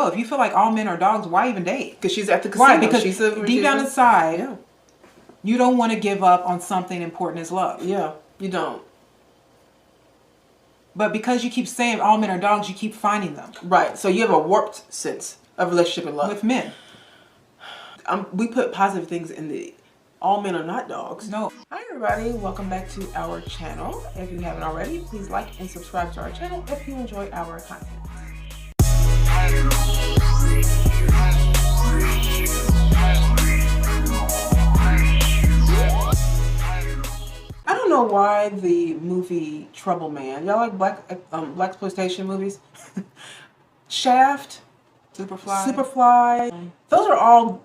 no. If you feel like all men are dogs, why even date? Because she's at the casino. Right, because deep down inside, yeah, you don't want to give up on something important as love. Yeah, you don't. But because you keep saying all men are dogs, you keep finding them. Right. So you have a warped sense of relationship and love. With men. We put positive things in the all men are not dogs. No. Hi everybody, welcome back to our channel. If you haven't already, please like and subscribe to our channel if you enjoy our content. I don't know why the movie Trouble Man, y'all like blaxploitation movies? Shaft, Superfly. Those are all,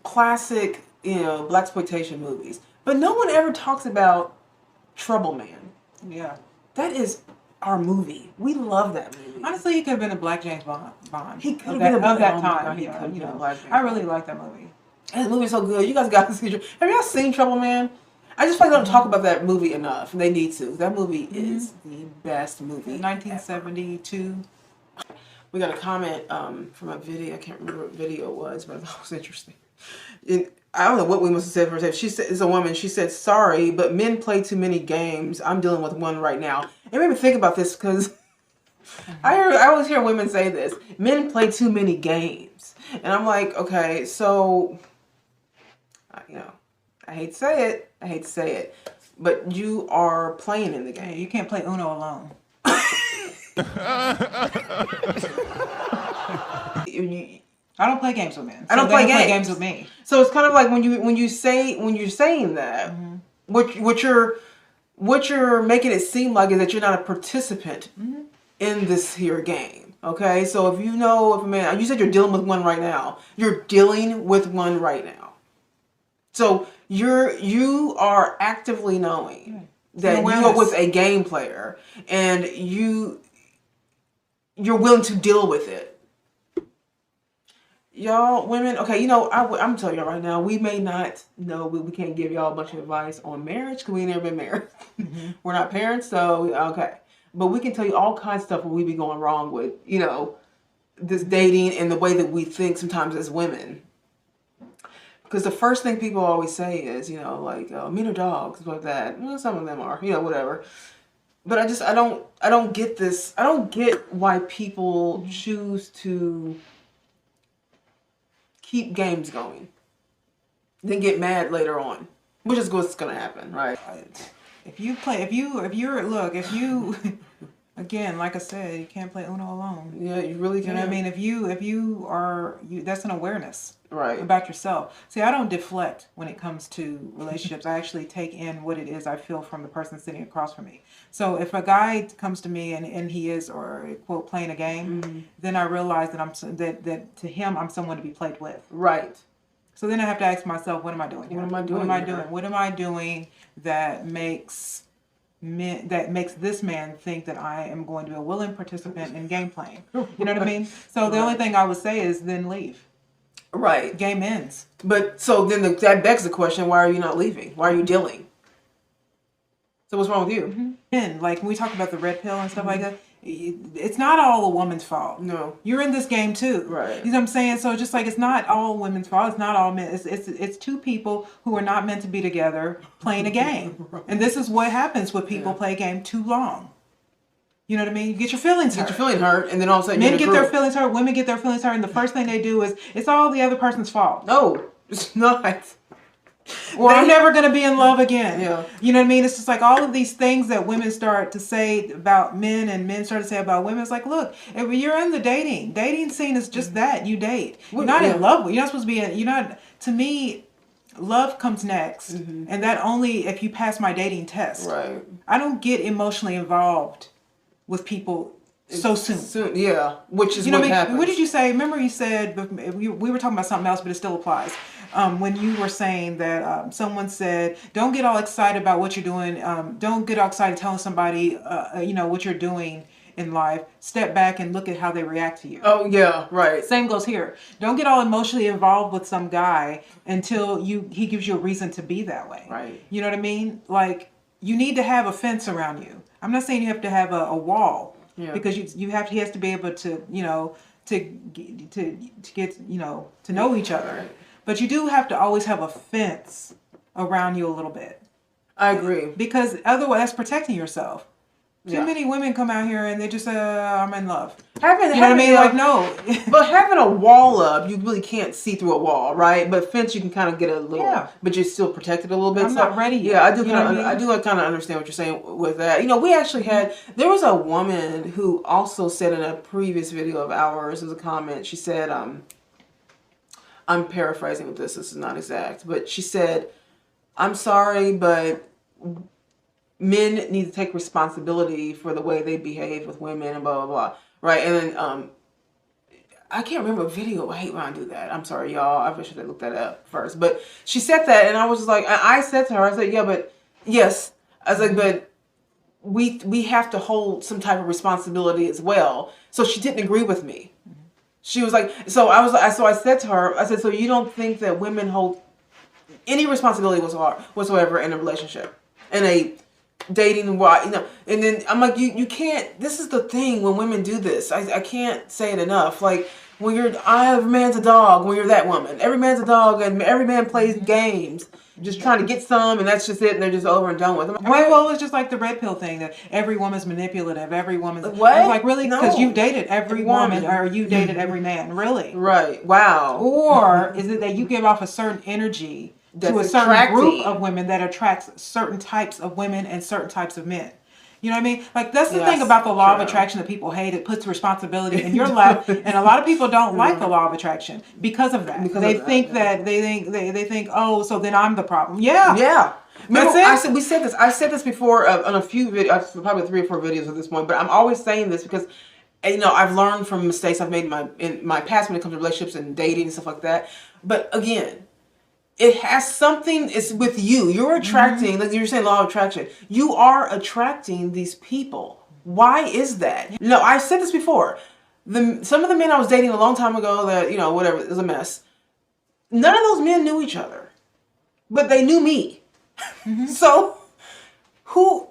classic, blaxploitation movies. But no one ever talks about Trouble Man. Yeah. That is our movie. We love that movie. Honestly, he could have been a Black James Bond. He could have been of that time. God, he could have been a Black James I really like that movie. And the movie's so good. You guys got to see it. Have y'all seen Trouble Man? I just feel like they don't talk about that movie enough. They need to. That movie is the best movie. 1972. We got a comment from a video. I can't remember what video it was, but that was interesting. I don't know what we must have said for herself. She said, "It's a woman." She said, "Sorry, but men play too many games. I'm dealing with one right now." It made me think about this because I always hear women say this: "Men play too many games," and I'm like, okay, so I hate to say it, but you are playing in the game. You can't play Uno alone. I don't play games with men. I don't play games with me. So it's kind of like when you're saying that, what you're making it seem like is that you're not a participant in this here game. Okay, so if if a man, you said you're dealing with one right now. You're dealing with one right now. So you are actively knowing that you are with a game player and you're willing to deal with it. Y'all, women, okay, I'm telling y'all right now, we may not know, we can't give y'all a bunch of advice on marriage because we ain't never been married. We're not parents, so, okay. But we can tell you all kinds of stuff where we be going wrong with, this dating and the way that we think sometimes as women. Because the first thing people always say is, men are dogs, like that. Well, some of them are, whatever. But I don't get this. I don't get why people choose to keep games going, then get mad later on, which is what's gonna happen, right? Again, like I said, you can't play Uno alone. Yeah, you really can. You know what I mean? If you are, that's an awareness, right, about yourself. See, I don't deflect when it comes to relationships. I actually take in what it is I feel from the person sitting across from me. So if a guy comes to me and he is, or quote, playing a game, then I realize that that to him I'm someone to be played with. Right. So then I have to ask myself, what am I doing here? What am I doing? What am I doing that makes this man think that I am going to be a willing participant in game playing? You know what I mean? So the only thing I would say is then leave. Right. Game ends. But so then that begs the question, why are you not leaving? Why are you dealing? So what's wrong with you? And like when we talk about the red pill and stuff like that, it's not all a woman's fault. No. You're in this game too. Right. You know what I'm saying? So just like it's not all women's fault. It's not all men. It's two people who are not meant to be together playing a game. Right. And this is what happens when people play a game too long. You know what I mean? You get your feelings hurt. Get your feelings hurt, and then all of a sudden men get their feelings hurt, women get their feelings hurt, and the first thing they do is, it's all the other person's fault. No, it's not. Or I'm never going to be in love again. Yeah. You know what I mean? It's just like all of these things that women start to say about men and men start to say about women. It's like, look, if you're in the dating scene is just that. You date. You're not in love with. You're not supposed to be in, to me, love comes next. And that only if you pass my dating test. Right. I don't get emotionally involved with people so soon. Yeah. Which is what happens. What did you say? Remember you said, we were talking about something else, but it still applies. When you were saying that someone said, don't get all excited about what you're doing. Don't get all excited telling somebody, what you're doing in life. Step back and look at how they react to you. Oh, yeah, right. Same goes here. Don't get all emotionally involved with some guy until he gives you a reason to be that way. Right. You know what I mean? Like, you need to have a fence around you. I'm not saying you have to have a wall. Yeah. Because he has to be able to, get to know each other. But you do have to always have a fence around you a little bit. I agree. Because otherwise, that's protecting yourself. Too many women come out here and they just say, I'm in love. You know what I mean? Like, no. But having a wall up, you really can't see through a wall, right? But fence, you can kind of get a little, but you're still protected a little bit. I'm not ready yet. Yeah, I do kind of understand what you're saying with that. We actually there was a woman who also said in a previous video of ours, as a comment, she said, I'm paraphrasing with this is not exact, but she said, I'm sorry, but men need to take responsibility for the way they behave with women and blah, blah, blah. Right? And then, I can't remember a video. I hate when I do that. I'm sorry, y'all. I wish I had looked that up first. But she said that, and I was just like, I said to her, I said, yeah, but yes. I was like, but we have to hold some type of responsibility as well. So she didn't agree with me. She was like, so I said to her, I said, so you don't think that women hold any responsibility whatsoever in a relationship, in a dating, and then I'm like, you can't, this is the thing when women do this, I can't say it enough, like, when every man's a dog, when you're that woman, every man's a dog, and every man plays games, just trying to get some, and that's just it, and they're just over and done with. Well, it's just like the red pill thing, that every woman's manipulative, every woman's, what? It's like, really? Because you dated every woman, or you dated every man, really? Right, wow. Or is it that you give off a certain energy to a certain group of women that attracts certain types of women and certain types of men? You know what I mean? Like, that's the thing about the law of attraction that people hate. It puts responsibility in your lap, and a lot of people don't like the law of attraction because of that. They think, oh, so then I'm the problem. Yeah. Remember, we said this. I've said this before on a few videos, probably 3 or 4 videos at this point. But I'm always saying this because, I've learned from mistakes I've made in my past when it comes to relationships and dating and stuff like that. But again, it has something, it's with you. You're attracting, like you're saying, law of attraction. You are attracting these people. Why is that? No, I said this before. Some of the men I was dating a long time ago that, whatever, it was a mess. None of those men knew each other. But they knew me. So, who's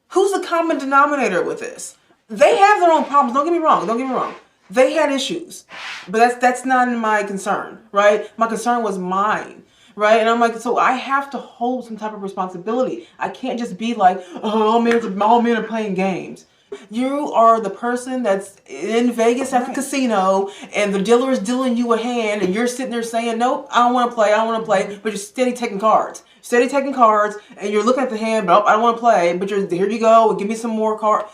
the common denominator with this? They have their own problems. Don't get me wrong. They had issues, but that's not my concern, right? My concern was mine, right? And I'm like, so I have to hold some type of responsibility. I can't just be like, oh, all men are playing games. You are the person that's in Vegas at the casino, and the dealer is dealing you a hand, and you're sitting there saying, nope, I don't want to play, but you're steady taking cards, and you're looking at the hand, nope, I don't want to play, but here you go, give me some more cards.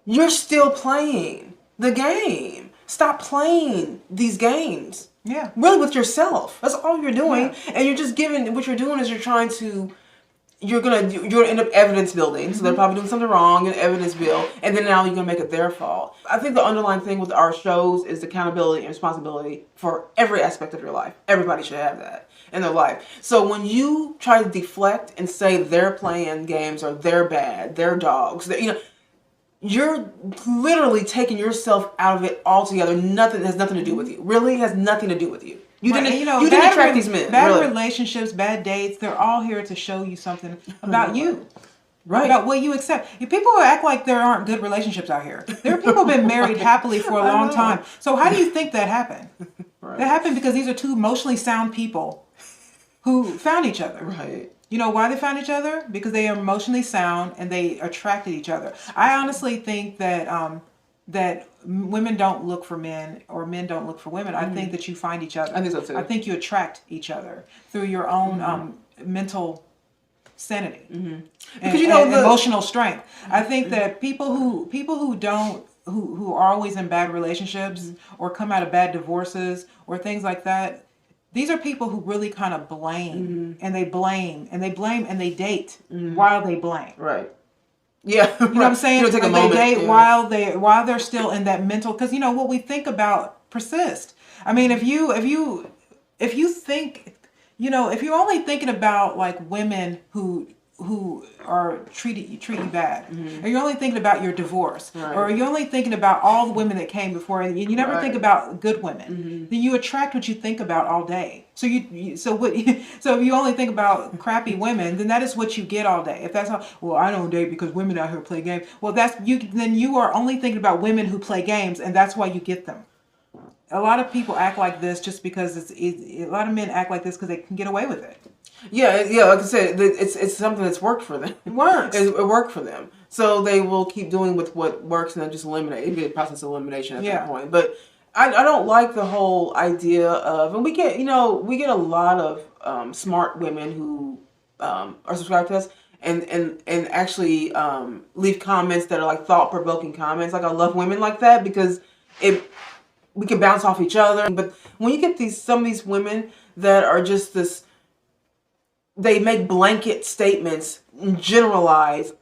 You're still playing the game. Stop playing these games. Yeah. Really with yourself. That's all you're doing. Yeah. And you're just what you're doing is you're gonna end up evidence building. So they're probably doing something wrong and evidence build. And then now you're gonna make it their fault. I think the underlying thing with our shows is accountability and responsibility for every aspect of your life. Everybody should have that in their life. So when you try to deflect and say they're playing games or they're bad, they're dogs, you're literally taking yourself out of it altogether. Nothing has nothing to do with you. Really has nothing to do with you. You didn't attract these men. Bad relationships, bad dates, they're all here to show you something about you. Right. About what you accept. People act like there aren't good relationships out here. There are people who've been married happily for a long time. So how do you think that happened? Right. That happened because these are two emotionally sound people who found each other. Right. You know why they found each other? Because they are emotionally sound and they attracted each other. I honestly think that that women don't look for men or men don't look for women. I think that you find each other. I think so too. I think you attract each other through your own mental sanity and emotional strength. I think that people who are always in bad relationships or come out of bad divorces or things like that. These are people who really kind of blame and they blame and they blame and they date while they blame. Right. Yeah. You know what I'm saying? They date while they're still in that mental, because what we think about persists. I mean, if you think, if you're only thinking about like women who who are treat you bad, or you're only thinking about your divorce, or you're only thinking about all the women that came before, and you never think about good women. Then you attract what you think about all day. So so if you only think about crappy women, then that is what you get all day. If that's how, well, I don't date because women out here play games. Well, that's you. Then you are only thinking about women who play games, and that's why you get them. A lot of people act like this just because a lot of men act like this because they can get away with it. Yeah. Like I said, it's something that's worked for them. It works. It worked for them, so they will keep doing with what works and then just eliminate. It'd be a process of elimination at that point. But I don't like the whole idea of, and we get a lot of smart women who are subscribed to us and actually leave comments that are like thought provoking comments. Like I love women like that because we can bounce off each other. But when you get some of these women that are just this, they make blanket statements, generalize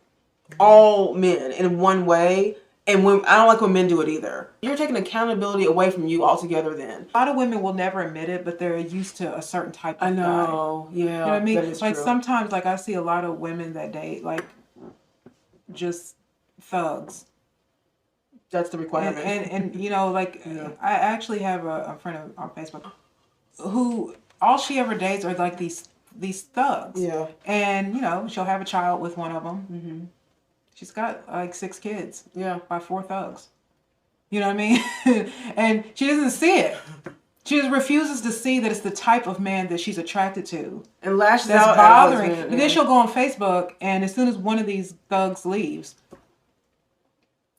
all men in one way. And I don't like when men do it either. You're taking accountability away from you altogether then. A lot of women will never admit it, but they're used to a certain type of guy. I know, yeah. You know what I mean? That is like true. Sometimes, like I see a lot of women that date, like just thugs. That's the requirement. And like I actually have a friend on Facebook who all she ever dates are like these thugs. Yeah. And she'll have a child with one of them. Mm-hmm. She's got like 6 kids. Yeah. By 4 thugs. You know what I mean? And she doesn't see it. She just refuses to see that it's the type of man that she's attracted to. And lashes that's out bothering. But then she'll go on Facebook, and as soon as one of these thugs leaves,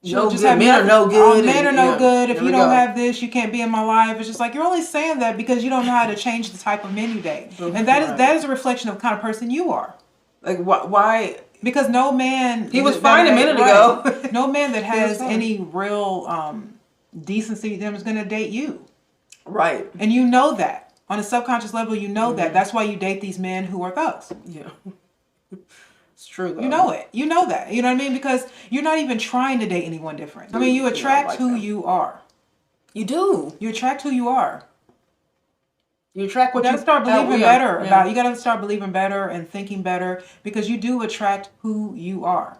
she'll just have men are no good. Men are no good. If you don't have this, you can't be in my life. It's just like you're only saying that because you don't know how to change the type of men you date, and that is a reflection of the kind of person you are. Like why? Because no man... He was fine a minute ago. No man that has any real decency them is going to date you. Right. And you know that. On a subconscious level, you know that. That's why you date these men who are thugs. Yeah. It's true, though. You know it. You know that. You know what I mean? Because you're not even trying to date anyone different. I mean, you attract who you are. You do. You attract who you are. You attract what you gotta start believing better about. You gotta start believing better and thinking better because you do attract who you are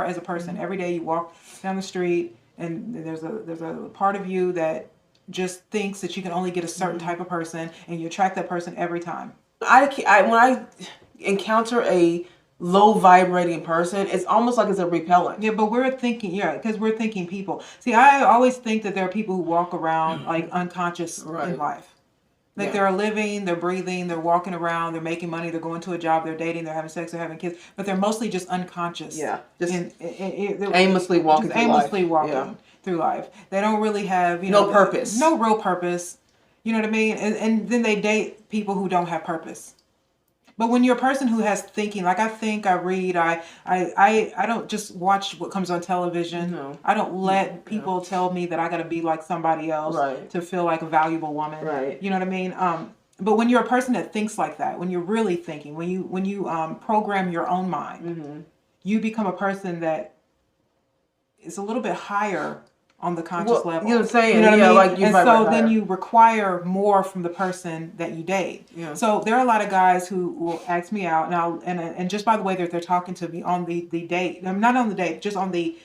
as a person. Every day you walk down the street and there's a part of you that just thinks that you can only get a certain type of person, and you attract that person every time. When I encounter a low vibrating person, it's almost like it's a repellent. Yeah, but we're thinking people. See, I always think that there are people who walk around like unconscious in life. Like they're living, they're breathing, they're walking around, they're making money, they're going to a job, they're dating, they're having sex, they're having kids, but they're mostly just unconscious. Yeah, just aimlessly walking through life. They don't really have no purpose, no real purpose. You know what I mean? And then they date people who don't have purpose. But when you're a person who has thinking, like I think, I read, I don't just watch what comes on television. No. I don't let people tell me that I got to be like somebody else to feel like a valuable woman. Right. You know what I mean? But when you're a person that thinks like that, when you're really thinking, when you program your own mind, you become a person that is a little bit higher on the conscious level. You know what I'm saying? You know what I mean? Like and so then you require more from the person that you date. Yeah. So there are a lot of guys who will ask me out now, and just by the way that they're talking to me on the date, not on the date, just on the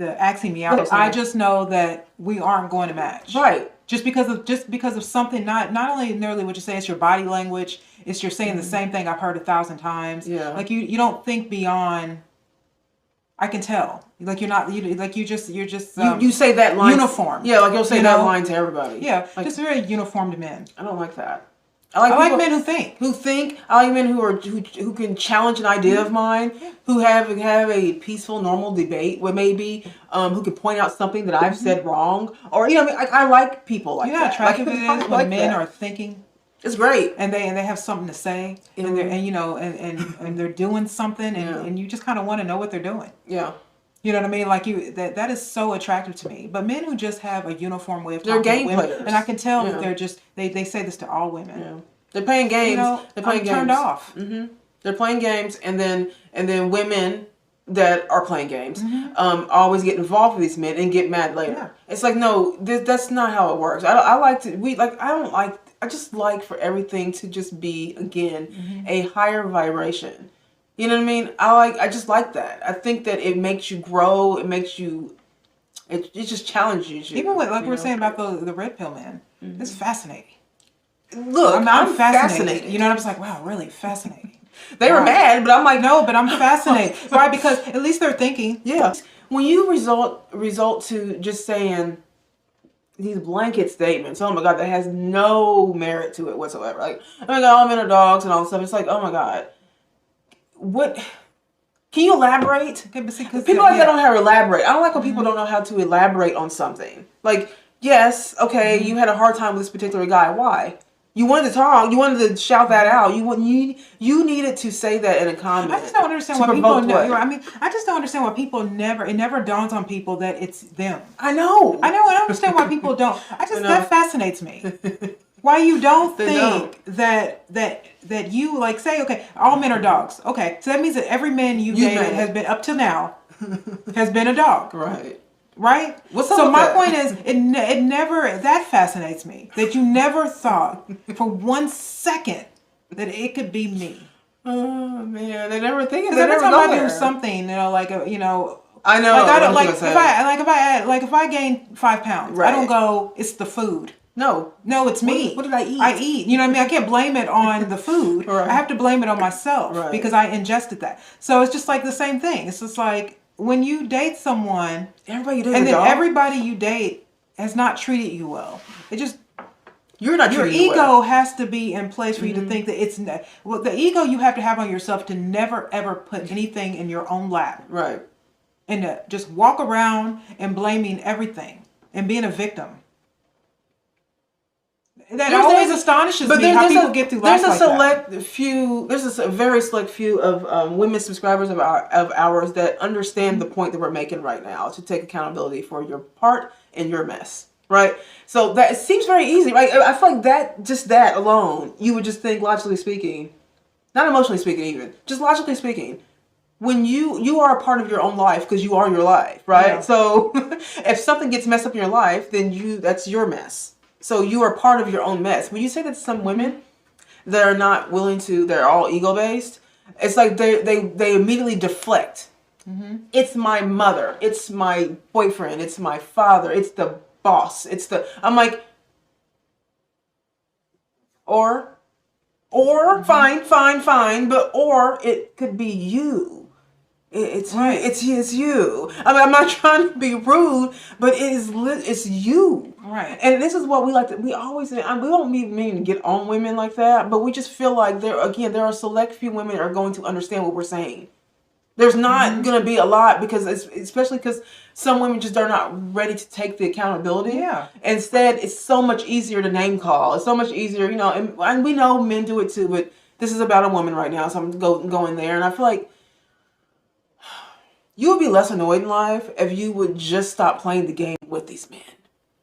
asking me out, I just know that we aren't going to match. Right. Just because of something, not only nearly what you say, it's your body language, it's you're saying the same thing I've heard 1,000 times. Yeah. Like you don't think beyond. I can tell. Like you're just you say that line uniform. Yeah, like you'll say that line to everybody. Yeah, like, just very uniformed men. I don't like that. I like men who think. I like men who can challenge an idea of mine, who have a peaceful, normal debate with maybe, who can point out something that I've said wrong, or I like people like that. You know how attractive it is when men are thinking. It's great, and they have something to say, and they're and they're doing something, and you just kind of want to know what they're doing. Yeah. You know what I mean? Like that is so attractive to me. But men who just have a uniform way of talking they're game to women, players. and I can tell that they're just they say this to all women. Yeah. They're playing games. They're playing games. Turned off. Mm-hmm. They're playing games, and then women that are playing games always get involved with these men and get mad later. Yeah. It's like no, that's not how it works. I just like for everything to just be again a higher vibration. You know what I mean? I just like that. I think that it makes you grow. It makes you. It just challenges you. Even with, like we were saying about the red pill man, it's fascinating. Look, I'm fascinated. You know, and I was like, wow, really fascinating. They were mad, but I'm like, no, but I'm fascinated, right? Because at least they're thinking. Yeah. When you result to just saying these blanket statements, oh my God, that has no merit to it whatsoever. Like, oh my God, all men are dogs and all this stuff. It's like, oh my God, what? Can you elaborate? Okay, but see, people like that don't know how to elaborate. I don't like when people don't know how to elaborate on something. Like, yes, okay, you had a hard time with this particular guy. Why? You wanted to talk. You wanted to shout that out. You needed to say that in a comment. I just don't understand why people know. I mean, I just don't understand why people never. It never dawns on people that it's them. I know. I don't understand why people don't. That fascinates me. Why you don't think that you like say, okay, all men are dogs. Okay, so that means that every man you dated has been up to now has been a dog. Right. Right? So my point is, it never, that fascinates me. That you never thought for 1 second that it could be me. Oh man, they never think of it. Because every time I do something, you know, like I know. Like I don't if I gain 5 pounds, I don't go, it's the food. No, it's me. What did I eat? I eat. You know what I mean? I can't blame it on the food. Right. I have to blame it on myself because I ingested that. So it's just like the same thing. It's just like when you date someone, everybody you date has not treated you well. It just you're not your ego well. has to be in place for you to think that it's the ego you have to have on yourself to never ever put anything in your own lap. Right. And to just walk around and blaming everything and being a victim. That always astonishes me how people get through life like that. There's a very select few of women subscribers of ours that understand the point that we're making right now, to take accountability for your part in your mess, right? So that it seems very easy, right? I feel like that alone, you would just think, logically speaking, not emotionally speaking even, just logically speaking, when you are a part of your own life because you are your life, right? Yeah. So if something gets messed up in your life, then that's your mess. So you are part of your own mess. When you say that to some women that are not willing to, they're all ego-based, it's like they immediately deflect. Mm-hmm. It's my mother. It's my boyfriend. It's my father. It's the boss. I'm like, or fine, but or it could be you. It's you. I mean, I'm not trying to be rude, but it's you. Right. And this is what we like to. We don't mean to get on women like that, but we just feel like there are a select few women that are going to understand what we're saying. There's not going to be a lot especially because some women just are not ready to take the accountability. Yeah. Instead, it's so much easier to name call. It's so much easier, and we know men do it too, but this is about a woman right now, so I'm going there, and I feel like you would be less annoyed in life if you would just stop playing the game with these men.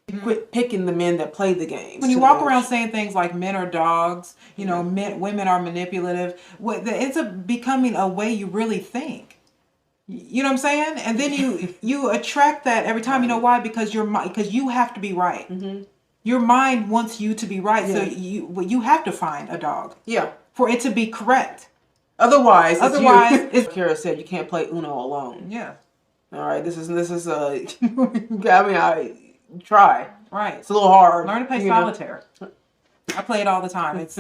Mm-hmm. Quit picking the men that play the games. When you walk around saying things like men are dogs, women are manipulative, it ends up becoming a way you really think. You know what I'm saying? And then you attract that every time. You know why? Because you have to be right. Mm-hmm. Your mind wants you to be right, so you have to find a dog. Yeah. For it to be correct. Otherwise, as Kara said, you can't play Uno alone. Yeah. All right. This is I try. Right. It's a little hard. Learn to play solitaire. I play it all the time. It's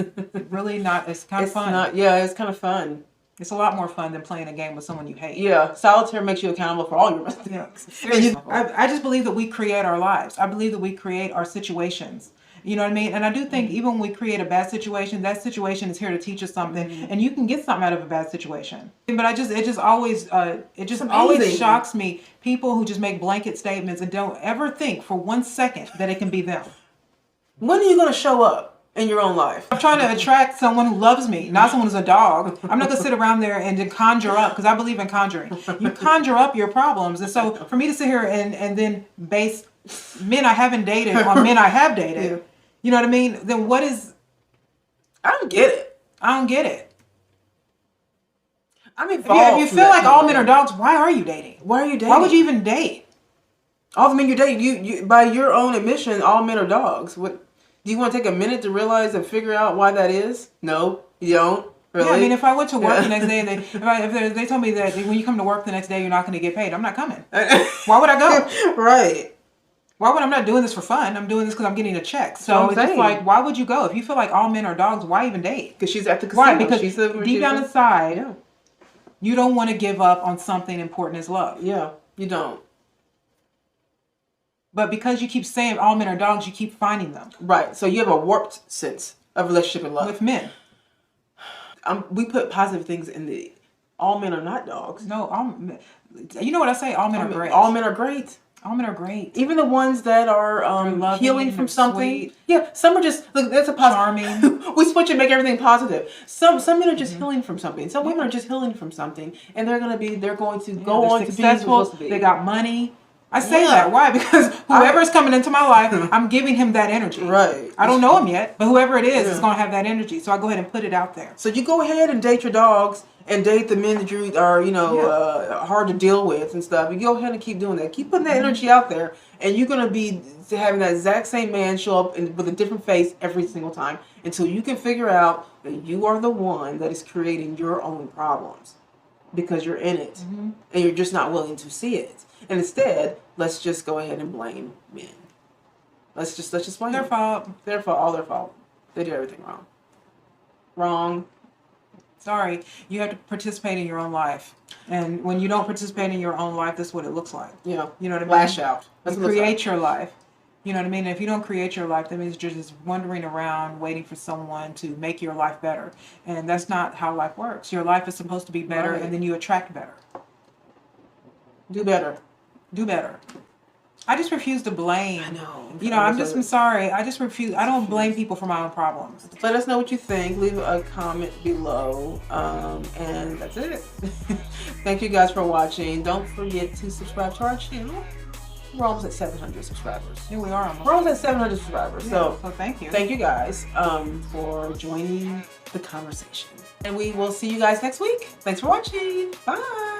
really not. It's kind of fun. It's kind of fun. It's a lot more fun than playing a game with someone you hate. Yeah. Solitaire makes you accountable for all your mistakes. Yeah. I just believe that we create our lives. I believe that we create our situations. You know what I mean? And I do think even when we create a bad situation, that situation is here to teach us something, and you can get something out of a bad situation. But it just always shocks me, people who just make blanket statements and don't ever think for 1 second that it can be them. When are you going to show up in your own life? I'm trying to attract someone who loves me, not someone who's a dog. I'm not going to sit around there and then conjure up, because I believe in conjuring. You conjure up your problems. And so for me to sit here and then base men I haven't dated on men I have dated, yeah. You know what I mean? Then what is... I don't get it. I'm involved. If you feel like all men are dogs, why are you dating? Why are you dating? Why would you even date? All the men you date, you by your own admission, all men are dogs. What? Do you want to take a minute to realize and figure out why that is? No, you don't. Really? Yeah, I mean, if I went to work the next day and they told me that when you come to work the next day you're not going to get paid, I'm not coming. Why would I go? Right. Why would I'm not doing this for fun? I'm doing this because I'm getting a check. So it's just like, why would you go? If you feel like all men are dogs, why even date? Because she's at the casino. Why? Because deep down inside, yeah, you don't want to give up on something important as love. Yeah, you don't. But because you keep saying all men are dogs, you keep finding them. Right. So you have a warped sense of relationship and love. With men. We put positive things in the all men are not dogs. No, you know what I say? All men are great. All men are great. All men are great. Even the ones that are loving, healing from something. Sweet. Yeah, some are just look. That's a charming. We switch and make everything positive. Some men are just healing from something. Some women are just healing from something, and they're going to go on successful. To be. They got money. I say that. Why? Because whoever's coming into my life, I'm giving him that energy. Right. I don't know him yet, but whoever it is going to have that energy. So I go ahead and put it out there. So you go ahead and date your dogs and date the men that you are, hard to deal with and stuff. You go ahead and keep doing that. Keep putting that energy out there, and you're going to be having that exact same man show up with a different face every single time until you can figure out that you are the one that is creating your own problems because you're in it and you're just not willing to see it. And instead, let's just go ahead and blame men. Let's just blame their them. fault. Their fault. All their fault. They did everything wrong. Wrong. Sorry, you have to participate in your own life, and when you don't participate in your own life, that's what it looks like. Yeah, you know what I mean. Lash out. You create your life. You know what I mean. And if you don't create your life, that means you're just wandering around waiting for someone to make your life better, and that's not how life works. Your life is supposed to be better, and then you attract better. Do better. Do better. I just refuse to blame. I know. I'm sorry. I just refuse. I don't blame people for my own problems. Let us know what you think. Leave a comment below. And that's it. Thank you guys for watching. Don't forget to subscribe to our channel. We're almost at 700 subscribers. Here we are. We're almost at 700 subscribers. Yeah, so thank you. Thank you guys for joining the conversation. And we will see you guys next week. Thanks for watching. Bye.